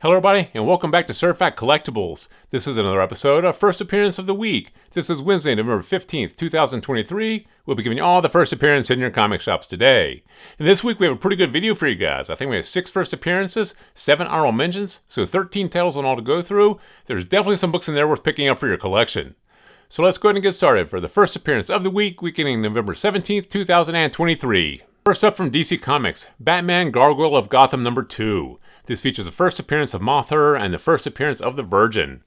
Hello everybody, and welcome back to Certified Collectibles. This is another episode of First Appearance of the Week. This is Wednesday, November 15th, 2023. We'll be giving you all the first appearances in your comic shops today. And this week we have a pretty good video for you guys. I think we have 6 first appearances, 7 honorable mentions, so 13 titles on all to go through. There's definitely some books in there worth picking up for your collection. So let's go ahead and get started for the first appearance of the week, beginning November 17th, 2023. First up from DC Comics, Batman Gargoyle of Gotham number 2. This features the first appearance of Mothra and the first appearance of the Virgin.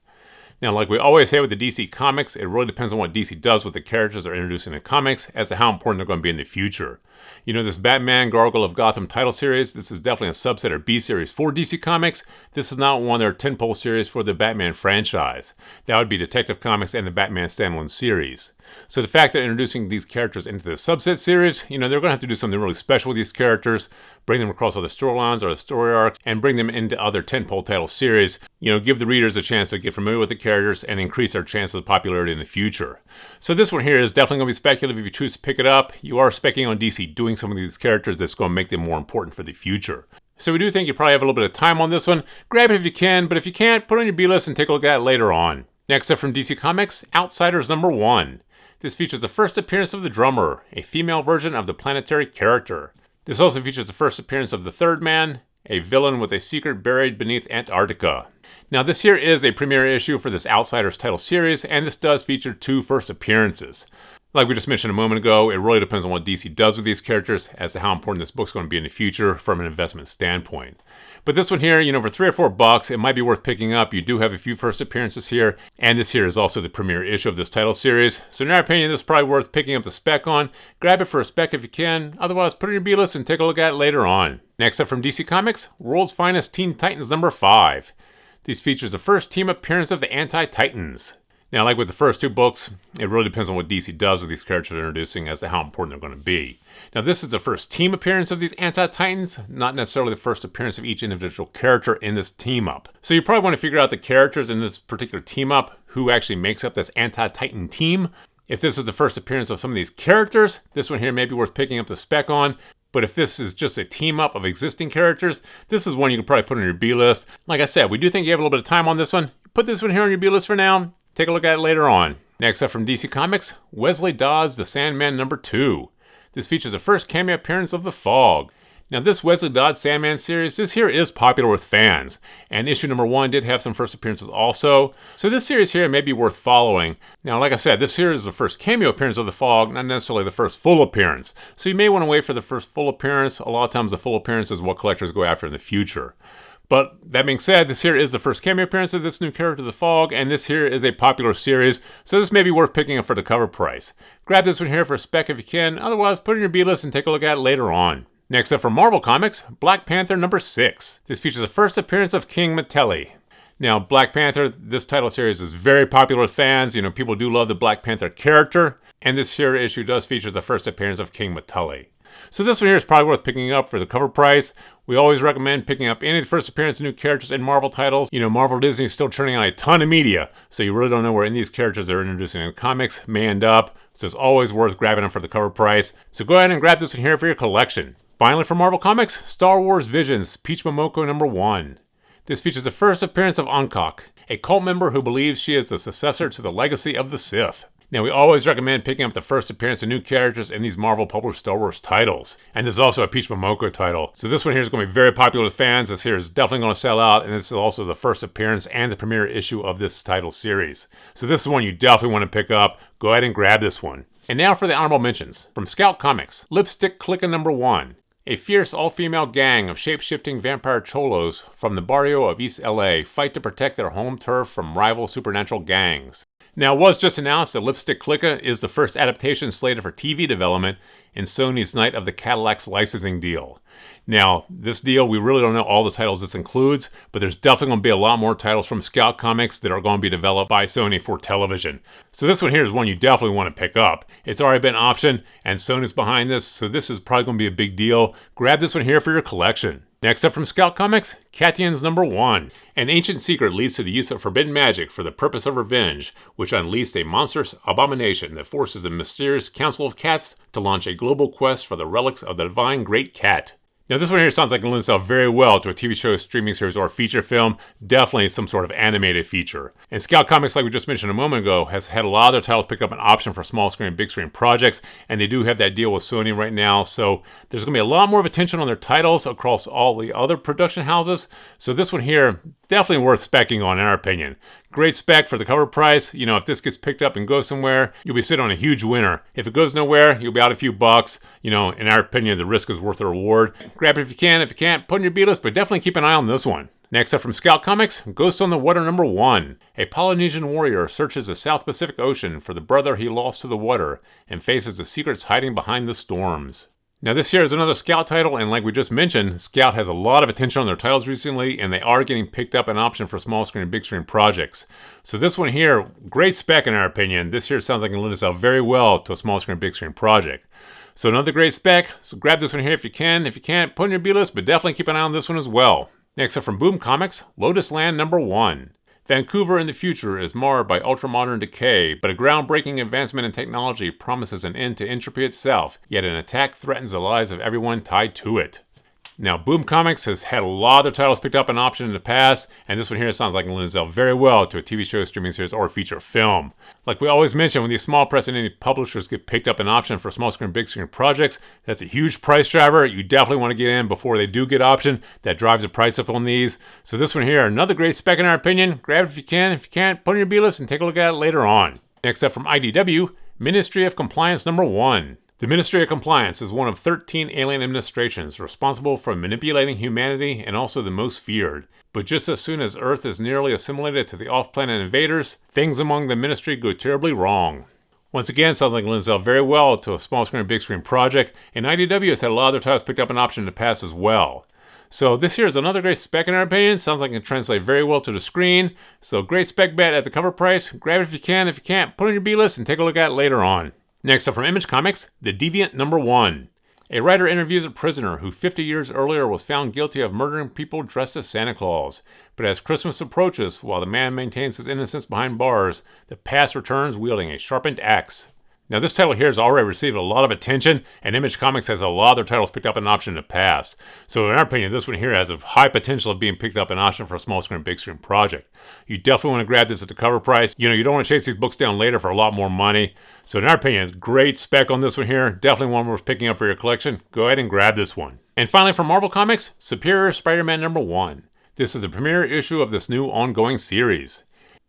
Now, like we always say with the DC Comics, it really depends on what DC does with the characters they're introducing in comics as to how important they're going to be in the future. You know, this Batman Gargoyle of Gotham title series, this is definitely a subset or B-series for DC Comics. This is not one of their tentpole series for the Batman franchise. That would be Detective Comics and the Batman standalone series. So the fact that they're introducing these characters into the subset series, you know, they're going to have to do something really special with these characters, bring them across other storylines or the story arcs, and bring them into other tentpole title series. You know, give the readers a chance to get familiar with the characters and increase their chances of popularity in the future. So this one here is definitely going to be speculative if you choose to pick it up. You are specking on DC doing some of these characters that's going to make them more important for the future. So we do think you probably have a little bit of time on this one. Grab it if you can, but if you can't, put it on your B-list and take a look at it later on. Next up from DC Comics, Outsiders number 1. This features the first appearance of the Drummer, a female version of the planetary character. This also features the first appearance of the Third Man, a villain with a secret buried beneath Antarctica. Now this here is a premiere issue for this Outsiders title series, and this does feature 2 first appearances. Like we just mentioned a moment ago, it really depends on what DC does with these characters as to how important this book's going to be in the future from an investment standpoint. But this one here, you know, for $3 or $4, it might be worth picking up. You do have a few first appearances here, and this here is also the premiere issue of this title series. So in our opinion, this is probably worth picking up the spec on. Grab it for a spec if you can. Otherwise, put it in your B-list and take a look at it later on. Next up from DC Comics, World's Finest Teen Titans number 5. This features the first team appearance of the Anti-Titans. Now, like with the first 2 books, it really depends on what DC does with these characters they're introducing as to how important they're going to be. Now, this is the first team appearance of these Anti-Titans, not necessarily the first appearance of each individual character in this team-up. So you probably want to figure out the characters in this particular team-up, who actually makes up this Anti-Titan team. If this is the first appearance of some of these characters, this one here may be worth picking up the spec on. But if this is just a team-up of existing characters, this is one you can probably put on your B-list. Like I said, we do think you have a little bit of time on this one. Put this one here on your B-list for now. Take a look at it later on. Next up from DC Comics, Wesley Dodds, The Sandman number 2. This features the first cameo appearance of The Fog. Now this Wesley Dodds Sandman series, this here is popular with fans, and issue number 1 did have some first appearances also. So this series here may be worth following. Now like I said, this here is the first cameo appearance of The Fog, not necessarily the first full appearance. So you may want to wait for the first full appearance. A lot of times the full appearance is what collectors go after in the future. But that being said, this here is the first cameo appearance of this new character, The Fog, and this here is a popular series, so this may be worth picking up for the cover price. Grab this one here for a spec if you can, otherwise put it in your B-list and take a look at it later on. Next up from Marvel Comics, Black Panther number 6. This features the first appearance of King Meteli. Now, Black Panther, this title series is very popular with fans. You know, people do love the Black Panther character, and this here issue does feature the first appearance of King Meteli. So this one here is probably worth picking up for the cover price. We always recommend picking up any of the first appearance of new characters in Marvel titles. You know, Marvel Disney is still churning out a ton of media, so you really don't know where any of these characters they're introducing in comics may end up. So it's always worth grabbing them for the cover price. So go ahead and grab this one here for your collection. Finally, for Marvel Comics, Star Wars Visions, Peach Momoko number 1. This features the first appearance of Ankok, a cult member who believes she is the successor to the legacy of the Sith. Now, we always recommend picking up the first appearance of new characters in these Marvel published Star Wars titles. And this is also a Peach Momoko title. So this one here is going to be very popular with fans. This here is definitely going to sell out. And this is also the first appearance and the premiere issue of this title series. So this is one you definitely want to pick up. Go ahead and grab this one. And now for the honorable mentions. From Scout Comics, Lipstick Clique number 1. A fierce all-female gang of shape-shifting vampire cholos from the barrio of East LA fight to protect their home turf from rival supernatural gangs. Now, it was just announced that Lipstick Clique is the first adaptation slated for TV development in Sony's Night of the Cadillacs licensing deal. Now, this deal, we really don't know all the titles this includes, but there's definitely going to be a lot more titles from Scout Comics that are going to be developed by Sony for television. So this one here is one you definitely want to pick up. It's already been optioned, and Sony's behind this, so this is probably going to be a big deal. Grab this one here for your collection. Next up from Scout Comics, Catians number 1. An ancient secret leads to the use of forbidden magic for the purpose of revenge, which unleashed a monstrous abomination that forces the mysterious Council of Cats to launch a global quest for the relics of the divine Great Cat. Now this one here sounds like it lends itself very well to a TV show, streaming series, or feature film. Definitely some sort of animated feature. And Scout Comics, like we just mentioned a moment ago, has had a lot of their titles pick up an option for small screen and big screen projects, and they do have that deal with Sony right now, so there's going to be a lot more of attention on their titles across all the other production houses. So this one here, definitely worth specking on in our opinion. Great spec for the cover price. You know, if this gets picked up and goes somewhere, you'll be sitting on a huge winner. If it goes nowhere, you'll be out a few bucks. You know, in our opinion, the risk is worth the reward. Grab it if you can. If you can't, put in your B-list, but definitely keep an eye on this one. Next up from Scout Comics, Ghost on the Water #1. A Polynesian warrior searches the South Pacific Ocean for the brother he lost to the water and faces the secrets hiding behind the storms. Now this here is another Scout title, and like we just mentioned, Scout has a lot of attention on their titles recently, and they are getting picked up an option for small screen and big screen projects. So this one here, great spec in our opinion. This here sounds like it lends itself very well to a small screen, big screen project. So another great spec, so grab this one here if you can. If you can't, put in your B-list, but definitely keep an eye on this one as well. Next up from Boom Comics, Lotus Land #1. Vancouver in the future is marred by ultramodern decay, but a groundbreaking advancement in technology promises an end to entropy itself, yet an attack threatens the lives of everyone tied to it. Now, Boom Comics has had a lot of their titles picked up an option in the past, and this one here sounds like it lends itself very well to a TV show, streaming series, or feature film. Like we always mention, when these small press and indie publishers get picked up an option for small screen, big screen projects, that's a huge price driver. You definitely want to get in before they do get option. That drives the price up on these. So this one here, another great spec in our opinion. Grab it if you can. If you can't, put in your B-list and take a look at it later on. Next up from IDW, Ministry of Compliance #1. The Ministry of Compliance is one of 13 alien administrations responsible for manipulating humanity and also the most feared. But just as soon as Earth is nearly assimilated to the off-planet invaders, things among the ministry go terribly wrong. Once again, sounds like it lends itself very well to a small screen, big screen project, and IDW has had a lot of their titles picked up an option in the past as well. So this here is another great spec in our opinion. Sounds like it can translate very well to the screen. So great spec bet at the cover price. Grab it if you can. If you can't, put it in your B-list and take a look at it later on. Next up from Image Comics, The Deviant #1. A writer interviews a prisoner who 50 years earlier was found guilty of murdering people dressed as Santa Claus. But as Christmas approaches, while the man maintains his innocence behind bars, the past returns wielding a sharpened axe. Now this title here has already received a lot of attention, and Image Comics has a lot of their titles picked up an option in the past. So in our opinion, this one here has a high potential of being picked up an option for a small screen, big screen project. You definitely want to grab this at the cover price. You know, you don't want to chase these books down later for a lot more money. So in our opinion, it's great spec on this one here. Definitely one worth picking up for your collection. Go ahead and grab this one. And finally from Marvel Comics, Superior Spider-Man #1. This is the premiere issue of this new ongoing series.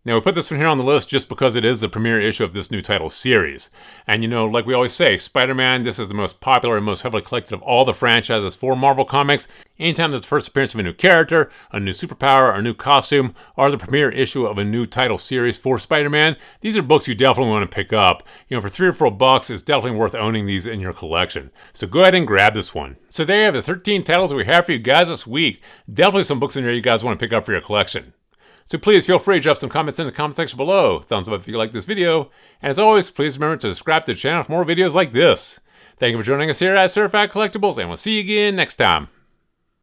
Now, we put this one here on the list just because it is the premiere issue of this new title series. And you know, like we always say, Spider-Man, this is the most popular and most heavily collected of all the franchises for Marvel Comics. Anytime there's the first appearance of a new character, a new superpower, or a new costume, or the premiere issue of a new title series for Spider-Man, these are books you definitely want to pick up. You know, for $3 or $4, it's definitely worth owning these in your collection. So go ahead and grab this one. So there you have the 13 titles that we have for you guys this week. Definitely some books in there you guys want to pick up for your collection. So please feel free to drop some comments in the comment section below. Thumbs up if you like this video. And as always, please remember to subscribe to the channel for more videos like this. Thank you for joining us here at Certified Collectibles, and we'll see you again next time.